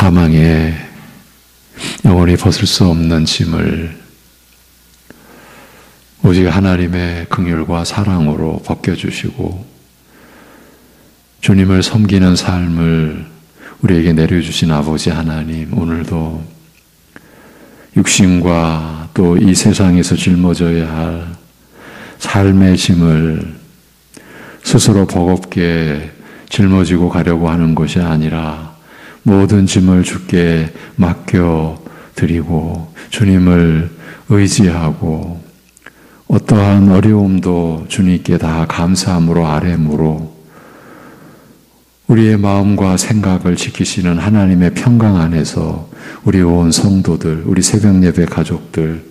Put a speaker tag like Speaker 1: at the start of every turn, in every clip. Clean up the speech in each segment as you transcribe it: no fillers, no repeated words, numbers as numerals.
Speaker 1: 사망에 영원히 벗을 수 없는 짐을 오직 하나님의 긍휼과 사랑으로 벗겨주시고 주님을 섬기는 삶을 우리에게 내려주신 아버지 하나님, 오늘도 육신과 또 이 세상에서 짊어져야 할 삶의 짐을 스스로 버겁게 짊어지고 가려고 하는 것이 아니라 모든 짐을 주께 맡겨드리고 주님을 의지하고 어떠한 어려움도 주님께 다 감사함으로 아뢰므로 우리의 마음과 생각을 지키시는 하나님의 평강 안에서 우리 온 성도들, 우리 새벽예배 가족들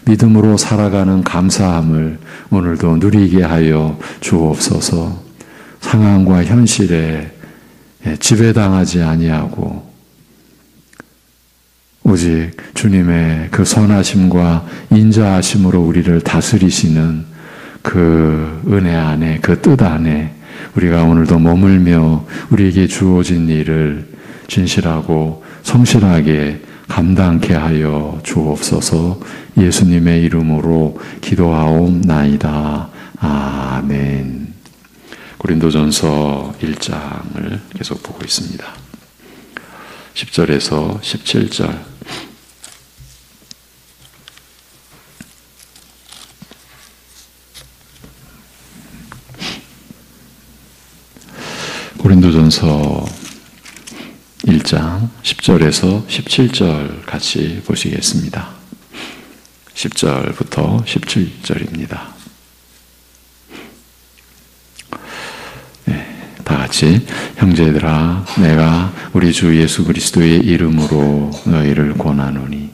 Speaker 1: 믿음으로 살아가는 감사함을 오늘도 누리게 하여 주옵소서. 상황과 현실에 지배당하지 아니하고 오직 주님의 그 선하심과 인자하심으로 우리를 다스리시는 그 은혜 안에, 그 뜻 안에 우리가 오늘도 머물며 우리에게 주어진 일을 진실하고 성실하게 감당케 하여 주옵소서. 예수님의 이름으로 기도하옵나이다. 아멘. 고린도전서 1장을 계속 보고 있습니다. 10절에서 17절. 고린도전서 1장 10절에서 17절 같이 보시겠습니다. 10절부터 17절입니다. 다 같이 형제들아 내가 우리 주 예수 그리스도의 이름으로 너희를 권하노니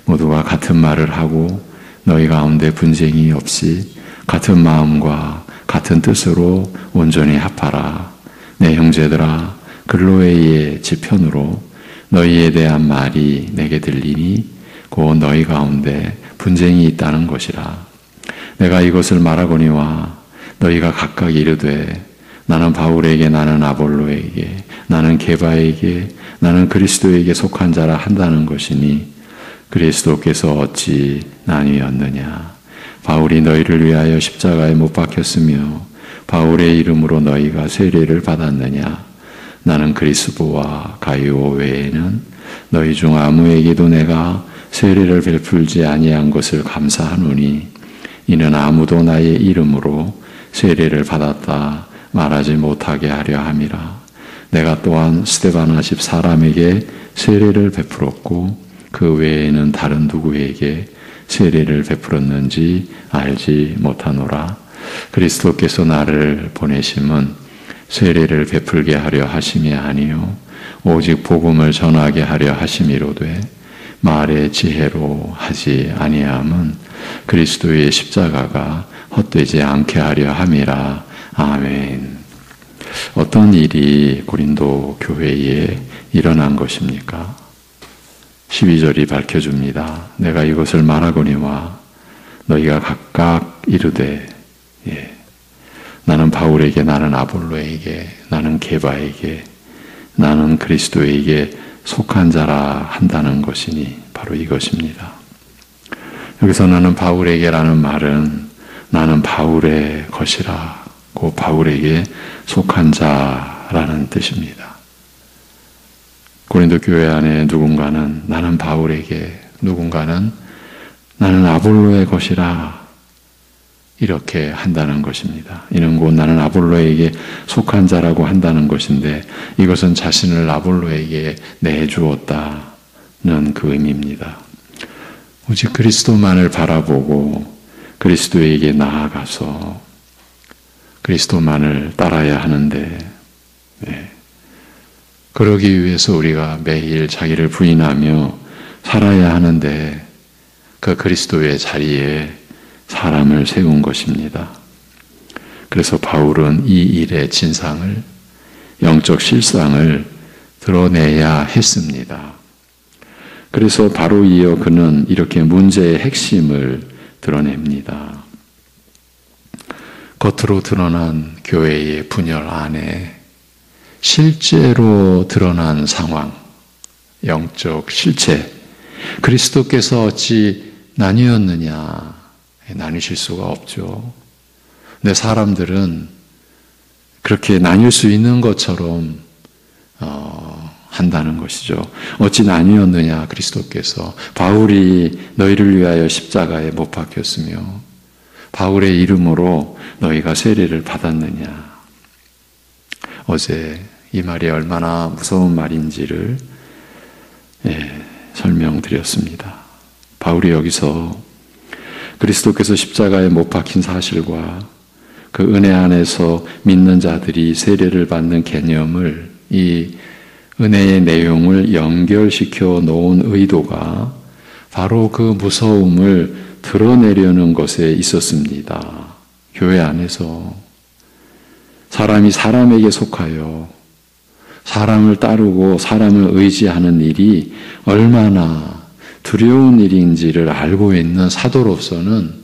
Speaker 1: 모두가 같은 말을 하고 너희 가운데 분쟁이 없이 같은 마음과 같은 뜻으로 온전히 합하라. 내 형제들아 글로에의 지편으로 너희에 대한 말이 내게 들리니 곧 너희 가운데 분쟁이 있다는 것이라. 내가 이것을 말하거니와 너희가 각각 이르되 나는 바울에게, 나는 아볼로에게, 나는 게바에게, 나는 그리스도에게 속한 자라 한다는 것이니 그리스도께서 어찌 나뉘었느냐. 바울이 너희를 위하여 십자가에 못 박혔으며 바울의 이름으로 너희가 세례를 받았느냐. 나는 그리스도와 가이오 외에는 너희 중 아무에게도 내가 세례를 베풀지 아니한 것을 감사하노니 이는 아무도 나의 이름으로 세례를 받았다 말하지 못하게 하려 함이라. 내가 또한 스데바나 집 사람에게 세례를 베풀었고 그 외에는 다른 누구에게 세례를 베풀었는지 알지 못하노라. 그리스도께서 나를 보내심은 세례를 베풀게 하려 하심이 아니요 오직 복음을 전하게 하려 하심이로되 말의 지혜로 하지 아니함은 그리스도의 십자가가 헛되지 않게 하려 함이라. 아멘. 어떤 일이 고린도 교회에 일어난 것입니까? 12절이 밝혀줍니다. 내가 이것을 말하거니와 너희가 각각 이르되 나는 바울에게, 나는 아볼로에게, 나는 게바에게, 나는 그리스도에게 속한 자라 한다는 것이니 바로 이것입니다. 여기서 나는 바울에게라는 말은 나는 바울의 것이라고 바울에게 속한 자라는 뜻입니다. 고린도 교회 안에 누군가는 나는 바울에게, 누군가는 나는 아볼로의 것이라 이렇게 한다는 것입니다. 이는 곧 나는 아볼로에게 속한 자라고 한다는 것인데 이것은 자신을 아볼로에게 내주었다는 그 의미입니다. 오직 그리스도만을 바라보고 그리스도에게 나아가서 그리스도만을 따라야 하는데 그러기 위해서 우리가 매일 자기를 부인하며 살아야 하는데 그 그리스도의 자리에 사람을 세운 것입니다. 그래서 바울은 이 일의 진상을, 영적 실상을 드러내야 했습니다. 그래서 바로 이어 그는 이렇게 문제의 핵심을 드러냅니다. 겉으로 드러난 교회의 분열 안에 실제로 드러난 상황, 영적 실체, 그리스도께서 어찌 나뉘었느냐? 나뉘실 수가 없죠. 근데 사람들은 그렇게 나뉠 수 있는 것처럼 한다는 것이죠. 어찌 나뉘었느냐? 그리스도께서 바울이 너희를 위하여 십자가에 못 박혔으며 바울의 이름으로 너희가 세례를 받았느냐? 어제 이 말이 얼마나 무서운 말인지를 설명드렸습니다. 바울이 여기서 그리스도께서 십자가에 못 박힌 사실과 그 은혜 안에서 믿는 자들이 세례를 받는 개념을, 이 은혜의 내용을 연결시켜 놓은 의도가 바로 그 무서움을 드러내려는 것에 있었습니다. 교회 안에서 사람이 사람에게 속하여 사람을 따르고 사람을 의지하는 일이 얼마나 두려운 일인지를 알고 있는 사도로서는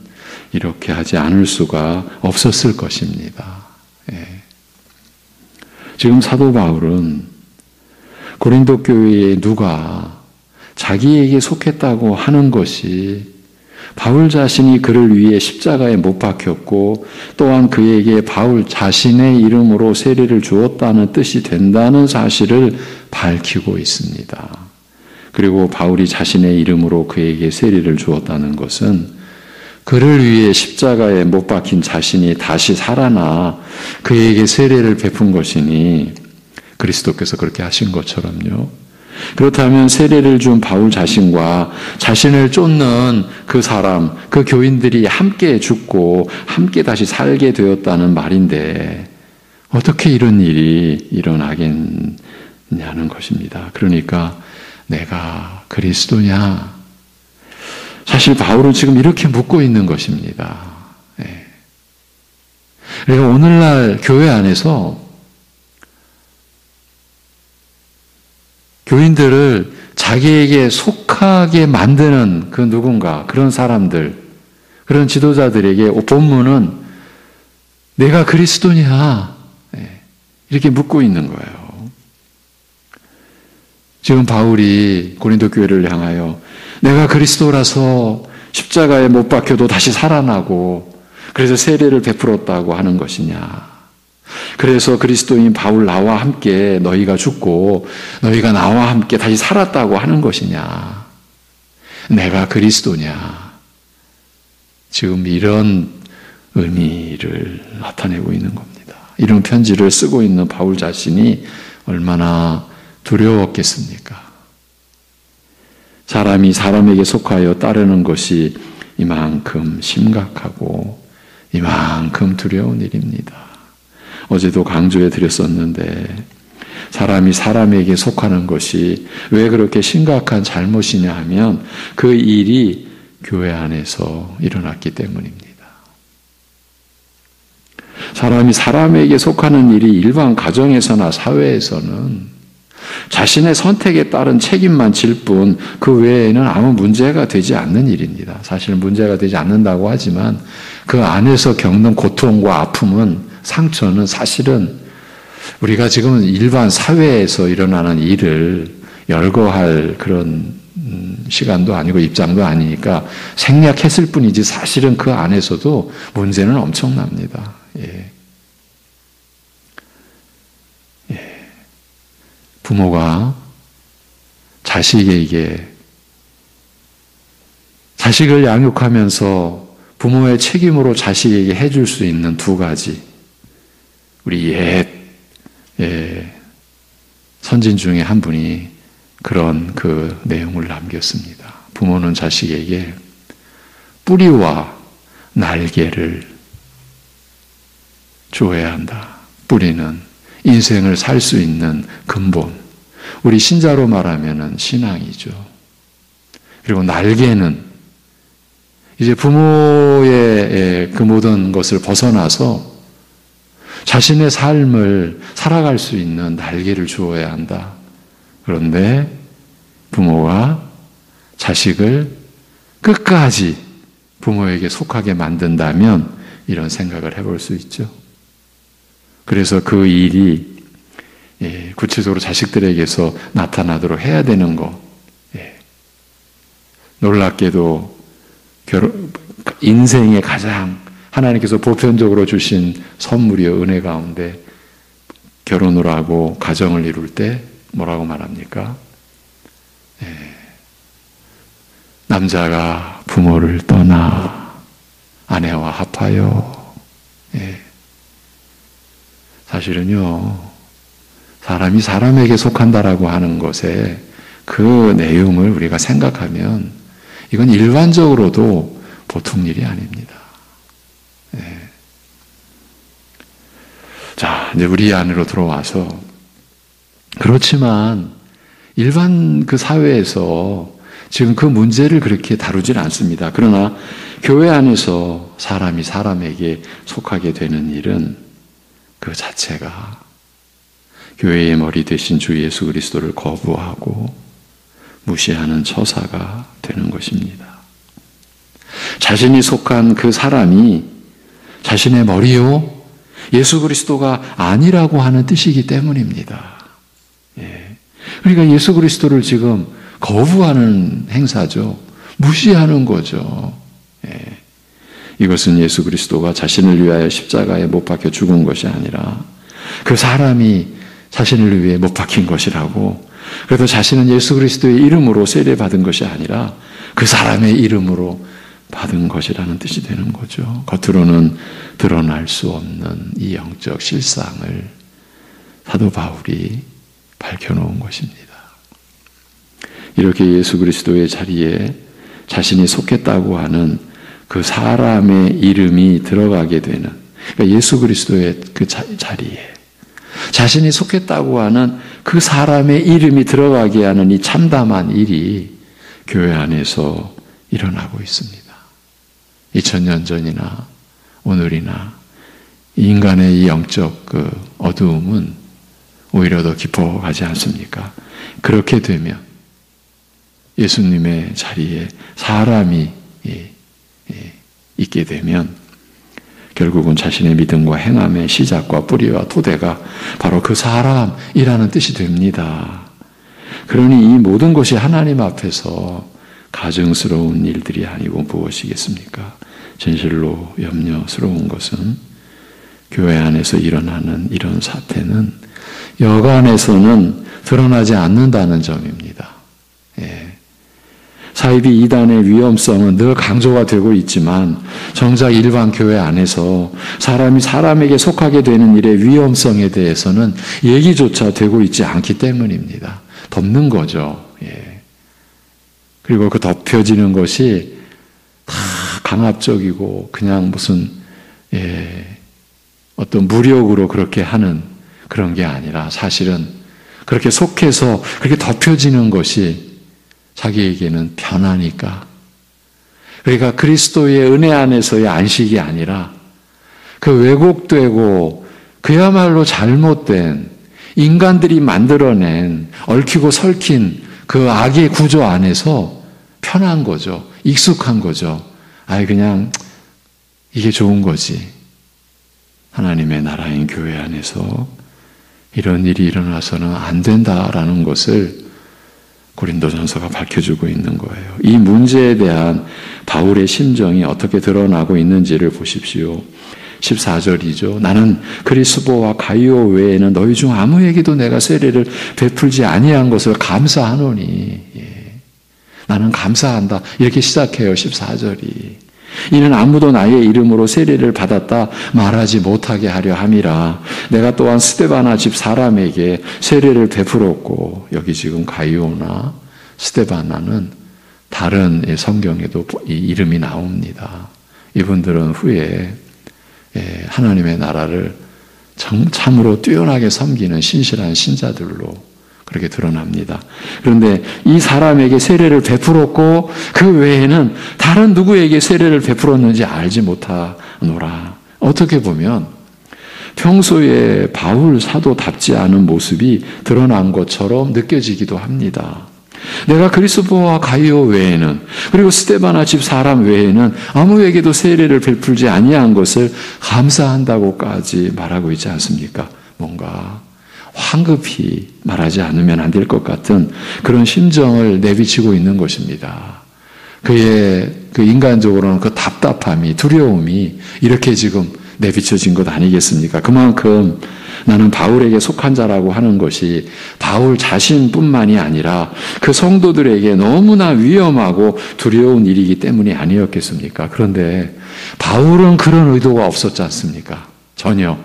Speaker 1: 이렇게 하지 않을 수가 없었을 것입니다. 지금 사도 바울은 고린도 교회에 누가 자기에게 속했다고 하는 것이 바울 자신이 그를 위해 십자가에 못 박혔고 또한 그에게 바울 자신의 이름으로 세례를 주었다는 뜻이 된다는 사실을 밝히고 있습니다. 그리고 바울이 자신의 이름으로 그에게 세례를 주었다는 것은 그를 위해 십자가에 못 박힌 자신이 다시 살아나 그에게 세례를 베푼 것이니 그리스도께서 그렇게 하신 것처럼요. 그렇다면 세례를 준 바울 자신과 자신을 쫓는 그 사람, 그 교인들이 함께 죽고 함께 다시 살게 되었다는 말인데 어떻게 이런 일이 일어나겠냐는 것입니다. 그러니까 내가 그리스도냐? 사실 바울은 지금 이렇게 묻고 있는 것입니다. 그러니까 오늘날 교회 안에서 교인들을 자기에게 속하게 만드는 그 누군가, 그런 사람들, 그런 지도자들에게 본문은 내가 그리스도냐? 이렇게 묻고 있는 거예요. 지금 바울이 고린도 교회를 향하여 내가 그리스도라서 십자가에 못 박혀도 다시 살아나고 그래서 세례를 베풀었다고 하는 것이냐? 그래서 그리스도인 바울 나와 함께 너희가 죽고 너희가 나와 함께 다시 살았다고 하는 것이냐? 내가 그리스도냐? 지금 이런 의미를 나타내고 있는 겁니다. 이런 편지를 쓰고 있는 바울 자신이 얼마나 두려웠겠습니까? 사람이 사람에게 속하여 따르는 것이 이만큼 심각하고 이만큼 두려운 일입니다. 어제도 강조해 드렸었는데 사람이 사람에게 속하는 것이 왜 그렇게 심각한 잘못이냐 하면 그 일이 교회 안에서 일어났기 때문입니다. 사람이 사람에게 속하는 일이 일반 가정에서나 사회에서는 자신의 선택에 따른 책임만 질 뿐 그 외에는 아무 문제가 되지 않는 일입니다. 사실 문제가 되지 않는다고 하지만 그 안에서 겪는 고통과 아픔은, 상처는 사실은 우리가 지금 일반 사회에서 일어나는 일을 열거할 그런 시간도 아니고 입장도 아니니까 생략했을 뿐이지 사실은 그 안에서도 문제는 엄청납니다. 부모가 자식에게, 자식을 양육하면서 부모의 책임으로 자식에게 해줄 수 있는 두 가지, 우리 옛 선진 중에 한 분이 그런 그 내용을 남겼습니다. 부모는 자식에게 뿌리와 날개를 주어야 한다. 뿌리는 인생을 살 수 있는 근본, 우리 신자로 말하면 신앙이죠. 그리고 날개는 이제 부모의 그 모든 것을 벗어나서 자신의 삶을 살아갈 수 있는 날개를 주어야 한다. 그런데 부모가 자식을 끝까지 부모에게 속하게 만든다면 이런 생각을 해볼 수 있죠. 그래서 그 일이 구체적으로 자식들에게서 나타나도록 해야 되는 것. 놀랍게도 인생의 가장 하나님께서 보편적으로 주신 선물이요 은혜 가운데 결혼을 하고 가정을 이룰 때 뭐라고 말합니까? 남자가 부모를 떠나 아내와 합하여. 사실은요, 사람이 사람에게 속한다라고 하는 것에 그 내용을 우리가 생각하면 이건 일반적으로도 보통 일이 아닙니다. 자, 이제 우리 안으로 들어와서, 그렇지만 일반 그 사회에서 지금 그 문제를 그렇게 다루질 않습니다. 그러나 교회 안에서 사람이 사람에게 속하게 되는 일은 그 자체가 교회의 머리 대신 주 예수 그리스도를 거부하고 무시하는 처사가 되는 것입니다. 자신이 속한 그 사람이 자신의 머리요 예수 그리스도가 아니라고 하는 뜻이기 때문입니다. 그러니까 예수 그리스도를 지금 거부하는 행사죠. 무시하는 거죠. 이것은 예수 그리스도가 자신을 위하여 십자가에 못 박혀 죽은 것이 아니라 그 사람이 자신을 위해 못 박힌 것이라고, 그래도 자신은 예수 그리스도의 이름으로 세례받은 것이 아니라 그 사람의 이름으로 받은 것이라는 뜻이 되는 거죠. 겉으로는 드러날 수 없는 이 영적 실상을 사도 바울이 밝혀놓은 것입니다. 이렇게 예수 그리스도의 자리에 자신이 속했다고 하는 그 사람의 이름이 들어가게 되는, 그러니까 예수 그리스도의 그 자리에 자신이 속했다고 하는 그 사람의 이름이 들어가게 하는 이 참담한 일이 교회 안에서 일어나고 있습니다. 2000년 전이나 오늘이나 인간의 이 영적 그 어두움은 오히려 더 깊어가지 않습니까? 그렇게 되면 예수님의 자리에 사람이 있게 되면 결국은 자신의 믿음과 행함의 시작과 뿌리와 토대가 바로 그 사람이라는 뜻이 됩니다. 그러니 이 모든 것이 하나님 앞에서 가증스러운 일들이 아니고 무엇이겠습니까? 진실로 염려스러운 것은 교회 안에서 일어나는 이런 사태는 여간에서는 드러나지 않는다는 점입니다. 사이비 이단의 위험성은 늘 강조가 되고 있지만 정작 일반 교회 안에서 사람이 사람에게 속하게 되는 일의 위험성에 대해서는 얘기조차 되고 있지 않기 때문입니다. 덮는 거죠. 그리고 그 덮여지는 것이 다 강압적이고 그냥 무슨 어떤 무력으로 그렇게 하는 그런 게 아니라 사실은 그렇게 속해서 그렇게 덮여지는 것이 자기에게는 편하니까. 그러니까 그리스도의 은혜 안에서의 안식이 아니라 그 왜곡되고 그야말로 잘못된 인간들이 만들어낸 얽히고 설킨 그 악의 구조 안에서 편한 거죠. 익숙한 거죠. 그냥 이게 좋은 거지. 하나님의 나라인 교회 안에서 이런 일이 일어나서는 안 된다라는 것을 고린도전서가 밝혀주고 있는 거예요. 이 문제에 대한 바울의 심정이 어떻게 드러나고 있는지를 보십시오. 14절이죠. 나는 그리스도와 가이오 외에는 너희 중 아무에게도 내가 세례를 베풀지 아니한 것을 감사하노니. 나는 감사한다. 이렇게 시작해요. 14절이. 이는 아무도 나의 이름으로 세례를 받았다 말하지 못하게 하려 함이라. 내가 또한 스데바나 집 사람에게 세례를 베풀었고, 여기 지금 가이오나 스데바나는 다른 성경에도 이 이름이 나옵니다. 이분들은 후에 하나님의 나라를 참으로 뛰어나게 섬기는 신실한 신자들로 그렇게 드러납니다. 그런데 이 사람에게 세례를 베풀었고 그 외에는 다른 누구에게 세례를 베풀었는지 알지 못하노라. 어떻게 보면 평소에 바울 사도답지 않은 모습이 드러난 것처럼 느껴지기도 합니다. 내가 그리스도와 가이오 외에는, 그리고 스데바나 집 사람 외에는 아무에게도 세례를 베풀지 아니한 것을 감사한다고까지 말하고 있지 않습니까? 뭔가 황급히 말하지 않으면 안 될 것 같은 그런 심정을 내비치고 있는 것입니다. 그의 그 인간적으로는 그 답답함이, 두려움이 이렇게 지금 내비쳐진 것 아니겠습니까? 그만큼 나는 바울에게 속한 자라고 하는 것이 바울 자신뿐만이 아니라 그 성도들에게 너무나 위험하고 두려운 일이기 때문이 아니었겠습니까? 그런데 바울은 그런 의도가 없었지 않습니까? 전혀.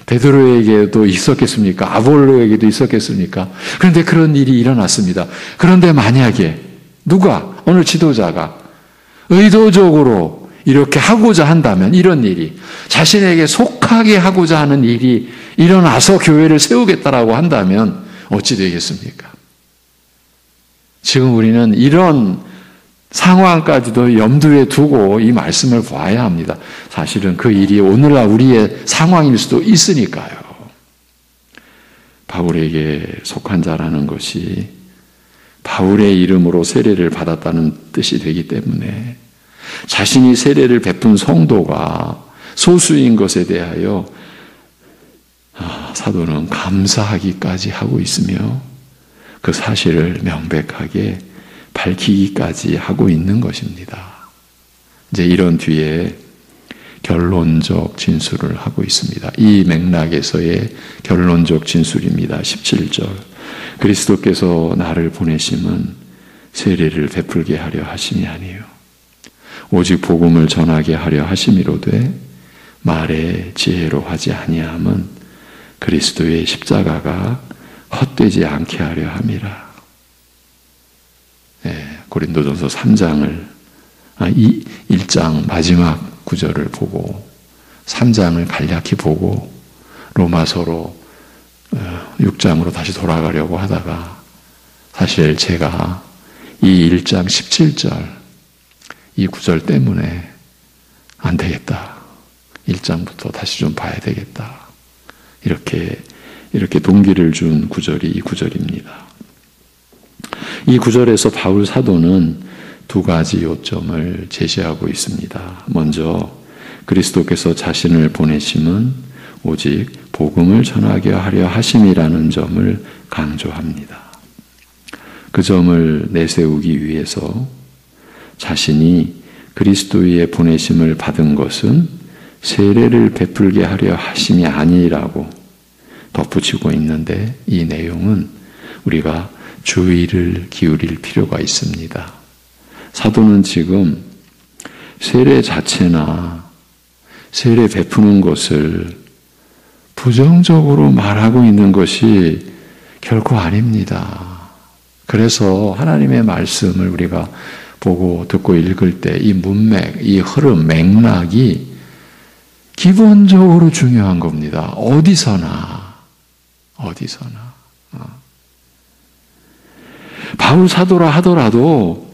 Speaker 1: 베드로에게도 있었겠습니까? 아볼로에게도 있었겠습니까? 그런데 그런 일이 일어났습니다. 그런데 만약에 누가, 어느 지도자가 의도적으로 이렇게 하고자 한다면, 이런 일이 자신에게 속하게 하고자 하는 일이 일어나서 교회를 세우겠다라고 한다면 어찌 되겠습니까? 지금 우리는 이런 상황까지도 염두에 두고 이 말씀을 봐야 합니다. 사실은 그 일이 오늘날 우리의 상황일 수도 있으니까요. 바울에게 속한 자라는 것이 바울의 이름으로 세례를 받았다는 뜻이 되기 때문에 자신이 세례를 베푼 성도가 소수인 것에 대하여 사도는 감사하기까지 하고 있으며 그 사실을 명백하게 밝히기까지 하고 있는 것입니다. 이제 이런 뒤에 결론적 진술을 하고 있습니다. 이 맥락에서의 결론적 진술입니다. 17절. 그리스도께서 나를 보내심은 세례를 베풀게 하려 하심이 아니요 오직 복음을 전하게 하려 하심이로되 말의 지혜로 하지 아니함은 그리스도의 십자가가 헛되지 않게 하려 함이라. 고린도전서 3장을 1장 마지막 구절을 보고 3장을 간략히 보고 로마서로 6장으로 다시 돌아가려고 하다가 사실 제가 이 1장 17절 이 구절 때문에 안 되겠다. 1장부터 다시 좀 봐야 되겠다. 이렇게 동기를 준 구절이 이 구절입니다. 이 구절에서 바울 사도는 두 가지 요점을 제시하고 있습니다. 먼저 그리스도께서 자신을 보내심은 오직 복음을 전하게 하려 하심이라는 점을 강조합니다. 그 점을 내세우기 위해서 자신이 그리스도의 보내심을 받은 것은 세례를 베풀게 하려 하심이 아니라고 덧붙이고 있는데 이 내용은 우리가 주의를 기울일 필요가 있습니다. 사도는 지금 세례 자체나 세례 베푸는 것을 부정적으로 말하고 있는 것이 결코 아닙니다. 그래서 하나님의 말씀을 우리가 보고 듣고 읽을 때 이 문맥, 이 흐름, 맥락이 기본적으로 중요한 겁니다. 어디서나. 바울 사도라 하더라도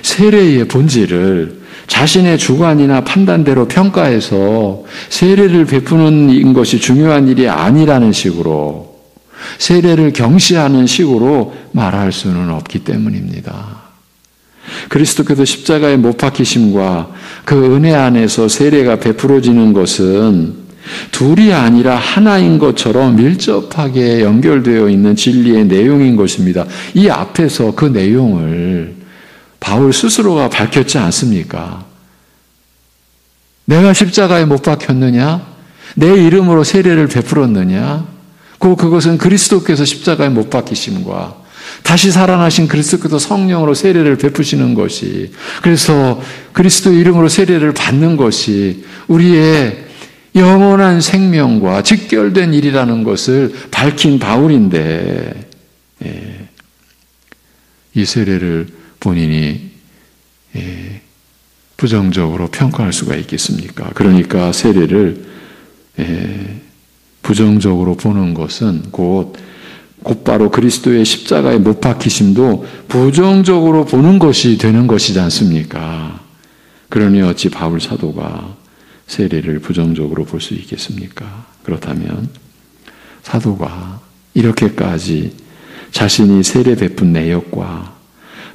Speaker 1: 세례의 본질을 자신의 주관이나 판단대로 평가해서 세례를 베푸는 것이 중요한 일이 아니라는 식으로 세례를 경시하는 식으로 말할 수는 없기 때문입니다. 그리스도께서 십자가에 못 박히심과 그 은혜 안에서 세례가 베풀어지는 것은 둘이 아니라 하나인 것처럼 밀접하게 연결되어 있는 진리의 내용인 것입니다. 이 앞에서 그 내용을 바울 스스로가 밝혔지 않습니까? 내가 십자가에 못 박혔느냐? 내 이름으로 세례를 베풀었느냐? 그것은 그리스도께서 십자가에 못 박히심과 다시 살아나신 그리스도께서 성령으로 세례를 베푸시는 것이, 그래서 그리스도의 이름으로 세례를 받는 것이 우리의 영원한 생명과 직결된 일이라는 것을 밝힌 바울인데, 이 세례를 본인이 부정적으로 평가할 수가 있겠습니까? 그러니까 세례를 부정적으로 보는 것은 곧바로 그리스도의 십자가에 못 박히심도 부정적으로 보는 것이 되는 것이지 않습니까? 그러니 어찌 바울 사도가 세례를 부정적으로 볼 수 있겠습니까? 그렇다면 사도가 이렇게까지 자신이 세례 베푼 내역과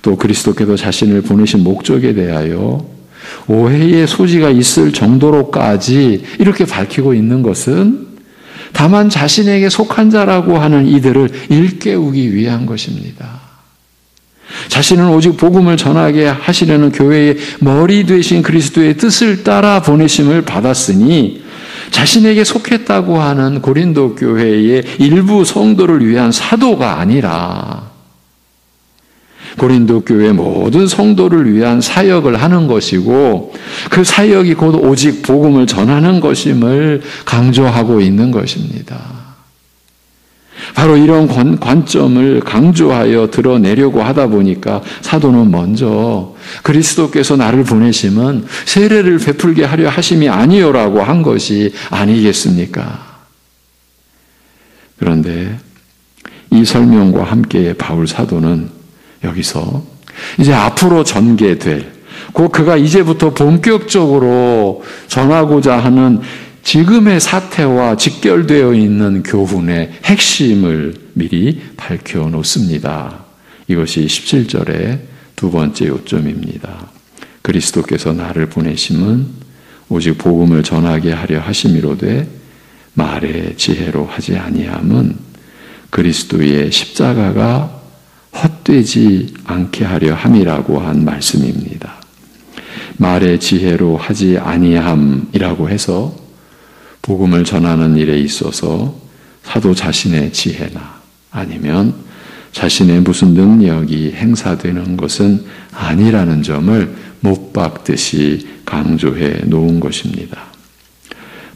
Speaker 1: 또 그리스도께서 자신을 보내신 목적에 대하여 오해의 소지가 있을 정도로까지 이렇게 밝히고 있는 것은 다만 자신에게 속한 자라고 하는 이들을 일깨우기 위한 것입니다. 자신은 오직 복음을 전하게 하시려는 교회의 머리 되신 그리스도의 뜻을 따라 보내심을 받았으니 자신에게 속했다고 하는 고린도 교회의 일부 성도를 위한 사도가 아니라 고린도 교회 모든 성도를 위한 사역을 하는 것이고 그 사역이 곧 오직 복음을 전하는 것임을 강조하고 있는 것입니다. 바로 이런 관점을 강조하여 드러내려고 하다 보니까 사도는 먼저 그리스도께서 나를 보내심은 세례를 베풀게 하려 하심이 아니요라고 한 것이 아니겠습니까? 그런데 이 설명과 함께 바울 사도는 여기서 이제 앞으로 전개될 곧 그가 이제부터 본격적으로 전하고자 하는 지금의 사태와 직결되어 있는 교훈의 핵심을 미리 밝혀놓습니다. 이것이 17절의 두 번째 요점입니다. 그리스도께서 나를 보내심은 오직 복음을 전하게 하려 하심이로되 말의 지혜로 하지 아니함은 그리스도의 십자가가 헛되지 않게 하려 함이라고 한 말씀입니다. 말의 지혜로 하지 아니함이라고 해서 복음을 전하는 일에 있어서 사도 자신의 지혜나 아니면 자신의 무슨 능력이 행사되는 것은 아니라는 점을 못 박듯이 강조해 놓은 것입니다.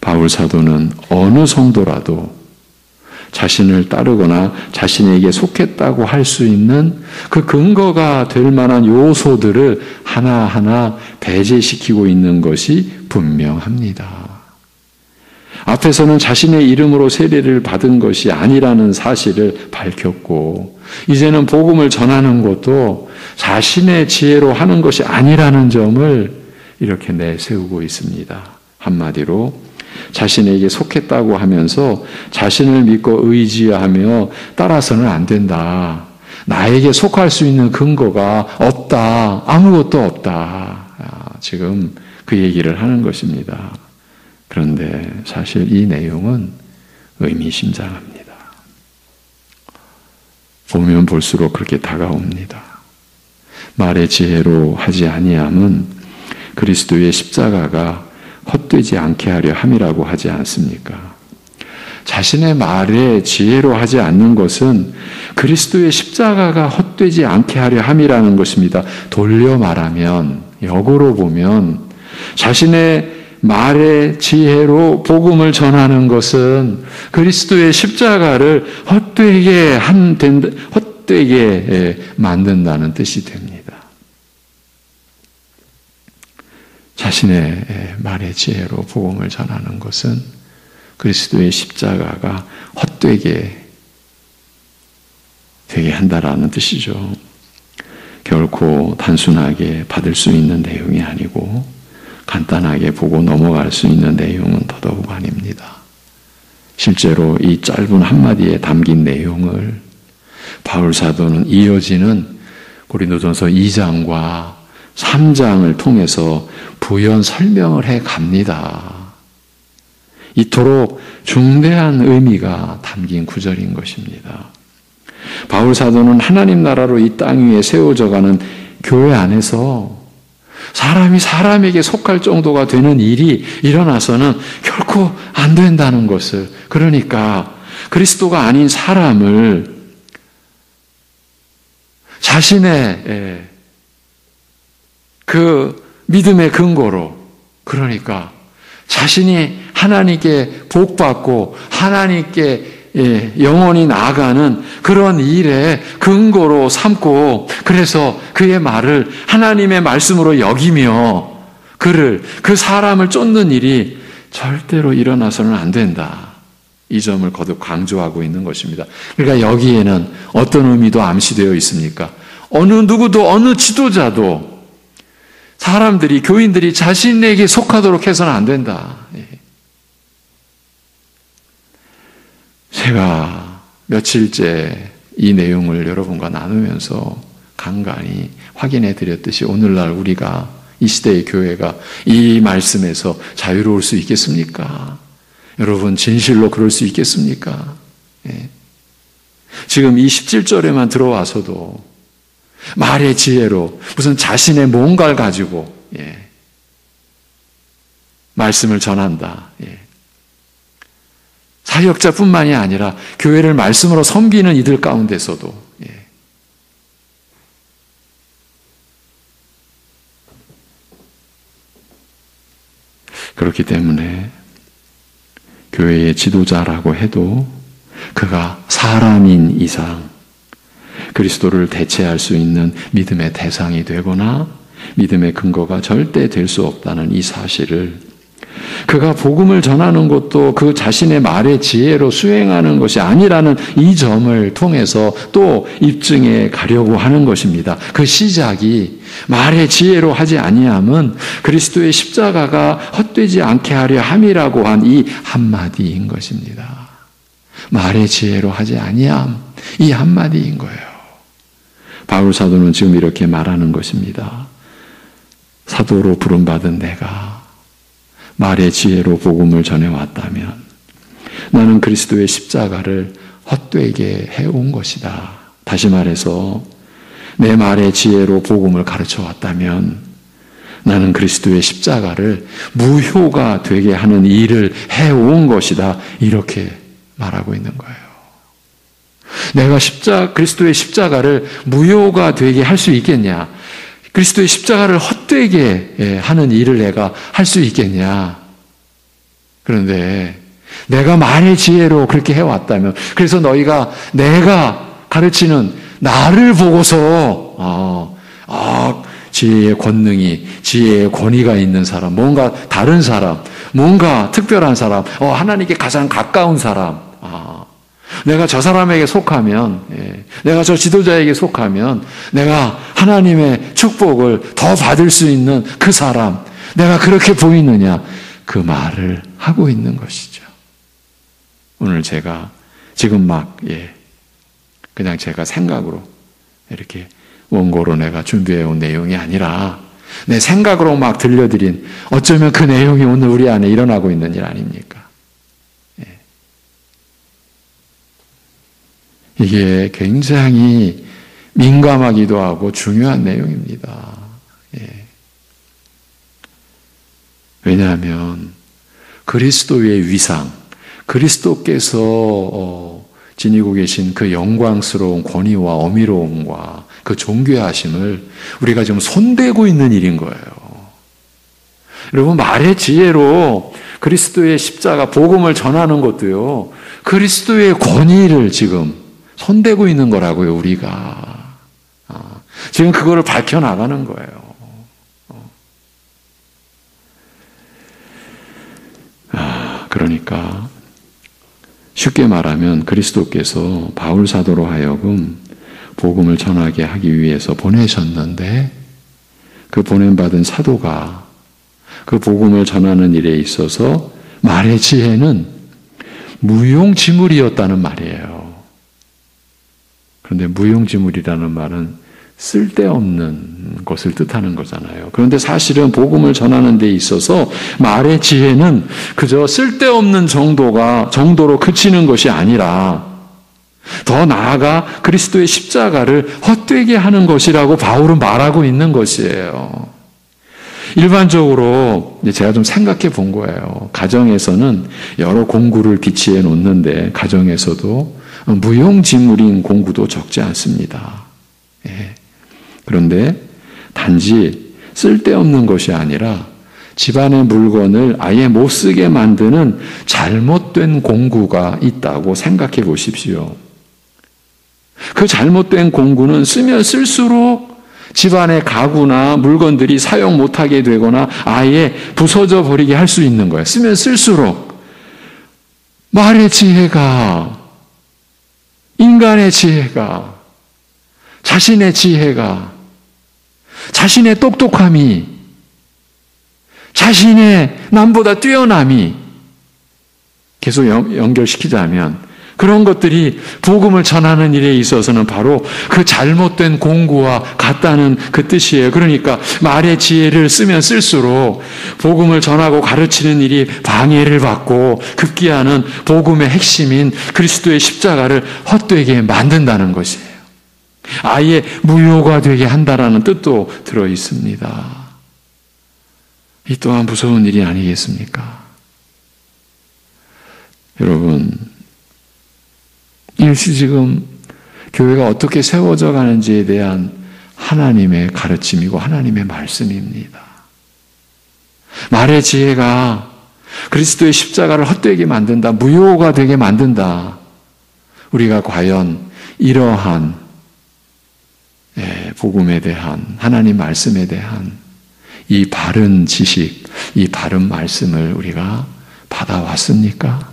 Speaker 1: 바울 사도는 어느 성도라도 자신을 따르거나 자신에게 속했다고 할 수 있는 그 근거가 될 만한 요소들을 하나하나 배제시키고 있는 것이 분명합니다. 앞에서는 자신의 이름으로 세례를 받은 것이 아니라는 사실을 밝혔고 이제는 복음을 전하는 것도 자신의 지혜로 하는 것이 아니라는 점을 이렇게 내세우고 있습니다. 한마디로 자신에게 속했다고 하면서 자신을 믿고 의지하며 따라서는 안 된다. 나에게 속할 수 있는 근거가 없다. 아무것도 없다. 지금 그 얘기를 하는 것입니다. 그런데 사실 이 내용은 의미심장합니다. 보면 볼수록 그렇게 다가옵니다. 말의 지혜로 하지 아니함은 그리스도의 십자가가 헛되지 않게 하려 함이라고 하지 않습니까? 자신의 말에 지혜로 하지 않는 것은 그리스도의 십자가가 헛되지 않게 하려 함이라는 것입니다. 돌려 말하면, 역으로 보면 자신의 말의 지혜로 복음을 전하는 것은 그리스도의 십자가를 헛되게 만든다는 뜻이 됩니다. 자신의 말의 지혜로 복음을 전하는 것은 그리스도의 십자가가 헛되게 되게 한다라는 뜻이죠. 결코 단순하게 받을 수 있는 내용이 아니고 간단하게 보고 넘어갈 수 있는 내용은 더더욱 아닙니다. 실제로 이 짧은 한마디에 담긴 내용을 바울 사도는 이어지는 고린도전서 2장과 3장을 통해서 부연 설명을 해 갑니다. 이토록 중대한 의미가 담긴 구절인 것입니다. 바울 사도는 하나님 나라로 이 땅 위에 세워져 가는 교회 안에서 사람이 사람에게 속할 정도가 되는 일이 일어나서는 결코 안 된다는 것을, 그러니까 그리스도가 아닌 사람을 자신의 그 믿음의 근거로, 그러니까 자신이 하나님께 복받고 하나님께 영원히 나아가는 그런 일의 근거로 삼고, 그래서 그의 말을 하나님의 말씀으로 여기며 그 사람을 쫓는 일이 절대로 일어나서는 안 된다. 이 점을 거듭 강조하고 있는 것입니다. 그러니까 여기에는 어떤 의미도 암시되어 있습니까? 어느 누구도, 어느 지도자도 사람들이, 교인들이 자신에게 속하도록 해서는 안 된다. 제가 며칠째 이 내용을 여러분과 나누면서 간간히 확인해 드렸듯이 오늘날 우리가 이 시대의 교회가 이 말씀에서 자유로울 수 있겠습니까? 여러분, 진실로 그럴 수 있겠습니까? 예. 지금 이 17절에만 들어와서도 말의 지혜로 무슨 자신의 뭔가를 가지고 말씀을 전한다. 사역자뿐만이 아니라 교회를 말씀으로 섬기는 이들 가운데서도 그렇기 때문에 교회의 지도자라고 해도 그가 사람인 이상 그리스도를 대체할 수 있는 믿음의 대상이 되거나 믿음의 근거가 절대 될 수 없다는 이 사실을, 그가 복음을 전하는 것도 그 자신의 말의 지혜로 수행하는 것이 아니라는 이 점을 통해서 또 입증해 가려고 하는 것입니다. 그 시작이 말의 지혜로 하지 아니함은 그리스도의 십자가가 헛되지 않게 하려 함이라고 한 이 한마디인 것입니다. 말의 지혜로 하지 아니함, 이 한마디인 거예요. 바울 사도는 지금 이렇게 말하는 것입니다. 사도로 부름받은 내가 말의 지혜로 복음을 전해왔다면 나는 그리스도의 십자가를 헛되게 해온 것이다. 다시 말해서 내 말의 지혜로 복음을 가르쳐왔다면 나는 그리스도의 십자가를 무효가 되게 하는 일을 해온 것이다. 이렇게 말하고 있는 거예요. 내가 그리스도의 십자가를 무효가 되게 할 수 있겠냐? 그리스도의 십자가를 헛되게 하는 일을 내가 할 수 있겠냐? 그런데 내가 말의 지혜로 그렇게 해왔다면, 그래서 너희가 내가 가르치는 나를 보고서 지혜의 권능이, 지혜의 권위가 있는 사람, 뭔가 다른 사람, 뭔가 특별한 사람, 하나님께 가장 가까운 사람, 내가 저 사람에게 속하면, 내가 저 지도자에게 속하면 내가 하나님의 축복을 더 받을 수 있는 그 사람, 내가 그렇게 보이느냐, 그 말을 하고 있는 것이죠. 오늘 제가 지금 그냥 제가 생각으로 이렇게 원고로 내가 준비해온 내용이 아니라 내 생각으로 막 들려드린, 어쩌면 그 내용이 오늘 우리 안에 일어나고 있는 일 아닙니까? 이게 굉장히 민감하기도 하고 중요한 내용입니다. 왜냐하면 그리스도의 위상, 그리스도께서 지니고 계신 그 영광스러운 권위와 어미로움과 그 존귀하심을 우리가 지금 손대고 있는 일인 거예요. 여러분, 말의 지혜로 그리스도의 십자가, 복음을 전하는 것도요, 그리스도의 권위를 지금 손대고 있는 거라고요, 우리가. 지금 그거를 밝혀나가는 거예요. 그러니까 쉽게 말하면 그리스도께서 바울 사도로 하여금 복음을 전하게 하기 위해서 보내셨는데, 그 보냄받은 사도가 그 복음을 전하는 일에 있어서 말의 지혜는 무용지물이었다는 말이에요. 그런데 무용지물이라는 말은 쓸데없는 것을 뜻하는 거잖아요. 그런데 사실은 복음을 전하는 데 있어서 말의 지혜는 그저 쓸데없는 정도로 그치는 것이 아니라 더 나아가 그리스도의 십자가를 헛되게 하는 것이라고 바울은 말하고 있는 것이에요. 일반적으로 제가 좀 생각해 본 거예요. 가정에서는 여러 공구를 비치해 놓는데 가정에서도 무용지물인 공구도 적지 않습니다. 그런데 단지 쓸데없는 것이 아니라 집안의 물건을 아예 못 쓰게 만드는 잘못된 공구가 있다고 생각해 보십시오. 그 잘못된 공구는 쓰면 쓸수록 집안의 가구나 물건들이 사용 못하게 되거나 아예 부서져 버리게 할 수 있는 거예요. 쓰면 쓸수록. 말의 지혜가, 인간의 지혜가, 자신의 지혜가, 자신의 똑똑함이, 자신의 남보다 뛰어남이, 계속 연결시키자면 그런 것들이 복음을 전하는 일에 있어서는 바로 그 잘못된 공구와 같다는 그 뜻이에요. 그러니까 말의 지혜를 쓰면 쓸수록 복음을 전하고 가르치는 일이 방해를 받고 급기야는 복음의 핵심인 그리스도의 십자가를 헛되게 만든다는 것이에요. 아예 무효가 되게 한다라는 뜻도 들어 있습니다. 이 또한 무서운 일이 아니겠습니까? 여러분, 이것이 지금 교회가 어떻게 세워져 가는지에 대한 하나님의 가르침이고 하나님의 말씀입니다. 말의 지혜가 그리스도의 십자가를 헛되게 만든다, 무효가 되게 만든다. 우리가 과연 이러한 복음에 대한, 하나님 말씀에 대한 이 바른 지식, 이 바른 말씀을 우리가 받아왔습니까?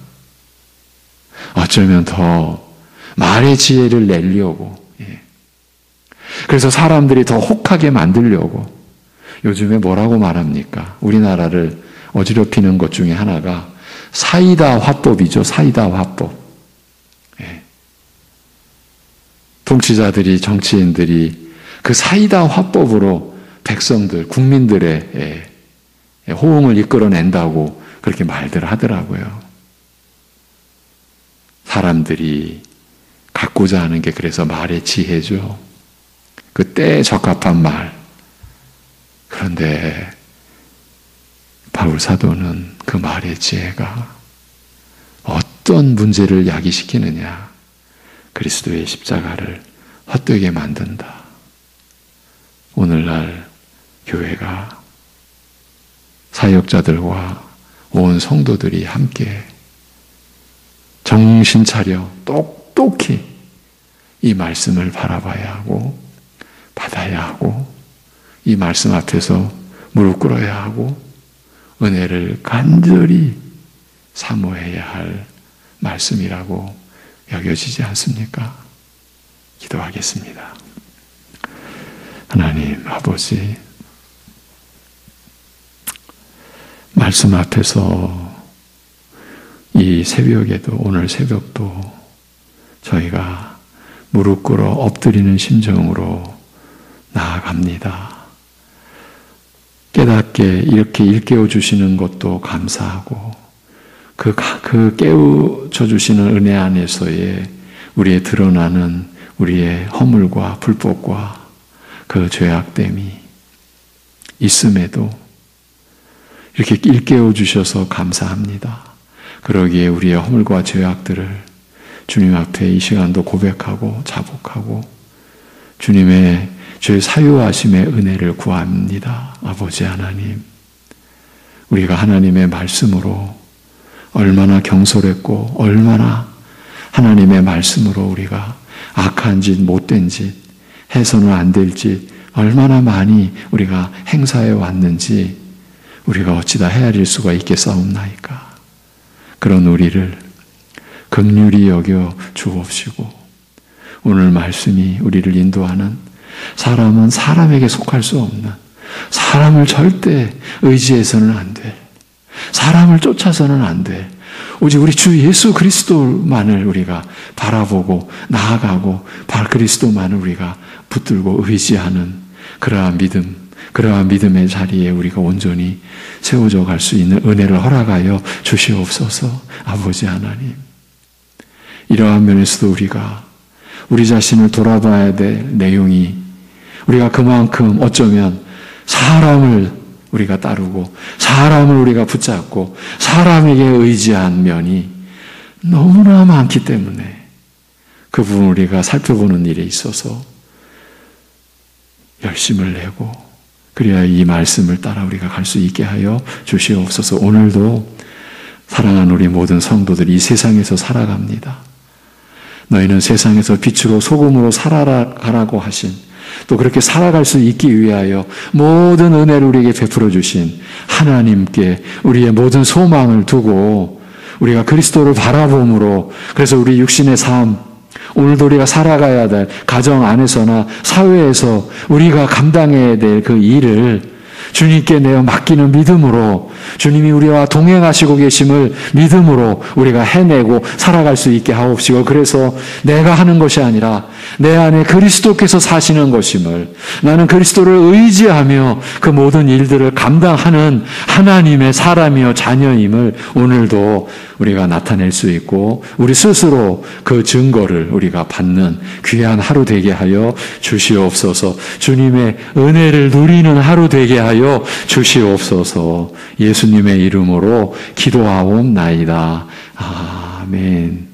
Speaker 1: 어쩌면 더 말의 지혜를 내려고, 그래서 사람들이 더 혹하게 만들려고 요즘에 뭐라고 말합니까? 우리나라를 어지럽히는 것 중에 하나가 사이다 화법이죠. 사이다 화법. 통치자들이, 정치인들이 그 사이다 화법으로 백성들, 국민들의 호응을 이끌어낸다고 그렇게 말들 하더라고요. 사람들이 갖고자 하는 게 그래서 말의 지혜죠. 그 때에 적합한 말. 그런데 바울 사도는 그 말의 지혜가 어떤 문제를 야기시키느냐. 그리스도의 십자가를 헛되게 만든다. 오늘날 교회가 사역자들과 온 성도들이 함께 정신 차려 똑똑히 이 말씀을 바라봐야 하고 받아야 하고 이 말씀 앞에서 무릎 꿇어야 하고 은혜를 간절히 사모해야 할 말씀이라고 여겨지지 않습니까? 기도하겠습니다. 하나님 아버지, 말씀 앞에서 이 새벽에도, 오늘 새벽도 저희가 무릎 꿇어 엎드리는 심정으로 나아갑니다. 깨닫게 이렇게 일깨워 주시는 것도 감사하고 그 깨우쳐 주시는 은혜 안에서의 우리의 드러나는 우리의 허물과 불법과 그 죄악됨이 있음에도 이렇게 일깨워 주셔서 감사합니다. 그러기에 우리의 허물과 죄악들을 주님 앞에 이 시간도 고백하고 자복하고 주님의 죄 사유하심의 은혜를 구합니다. 아버지 하나님, 우리가 하나님의 말씀으로 얼마나 경솔했고 얼마나 하나님의 말씀으로 우리가 악한 짓, 못된 짓, 해서는 안 될 짓 얼마나 많이 우리가 행사해 왔는지 우리가 어찌다 헤아릴 수가 있겠사옵나이까. 그런 우리를 긍휼히 여겨 주옵시고 오늘 말씀이 우리를 인도하는 사람은 사람에게 속할 수 없는, 사람을 절대 의지해서는 안 될, 사람을 쫓아서는 안 될, 오직 우리 주 예수 그리스도만을 우리가 바라보고 나아가고 그리스도만을 우리가 붙들고 의지하는 그러한 믿음, 그러한 믿음의 자리에 우리가 온전히 세워져 갈 수 있는 은혜를 허락하여 주시옵소서. 아버지 하나님, 이러한 면에서도 우리가 우리 자신을 돌아봐야 될 내용이 우리가 그만큼 어쩌면 사람을 우리가 따르고 사람을 우리가 붙잡고 사람에게 의지한 면이 너무나 많기 때문에 그 부분을 우리가 살펴보는 일에 있어서 열심을 내고 그래야 이 말씀을 따라 우리가 갈 수 있게 하여 주시옵소서. 오늘도 사랑하는 우리 모든 성도들이 이 세상에서 살아갑니다. 너희는 세상에서 빛으로 소금으로 살아가라고 하신, 또 그렇게 살아갈 수 있기 위하여 모든 은혜를 우리에게 베풀어 주신 하나님께 우리의 모든 소망을 두고 우리가 그리스도를 바라봄으로, 그래서 우리 육신의 삶, 오늘도 우리가 살아가야 될 가정 안에서나 사회에서 우리가 감당해야 될 그 일을 주님께 내어 맡기는 믿음으로 주님이 우리와 동행하시고 계심을 믿음으로 우리가 해내고 살아갈 수 있게 하옵시고, 그래서 내가 하는 것이 아니라 내 안에 그리스도께서 사시는 것임을, 나는 그리스도를 의지하며 그 모든 일들을 감당하는 하나님의 사람이요 자녀임을 오늘도 우리가 나타낼 수 있고 우리 스스로 그 증거를 우리가 받는 귀한 하루 되게 하여 주시옵소서. 주님의 은혜를 누리는 하루 되게 하여 주시옵소서. 예수님의 이름으로 기도하옵나이다. 아멘.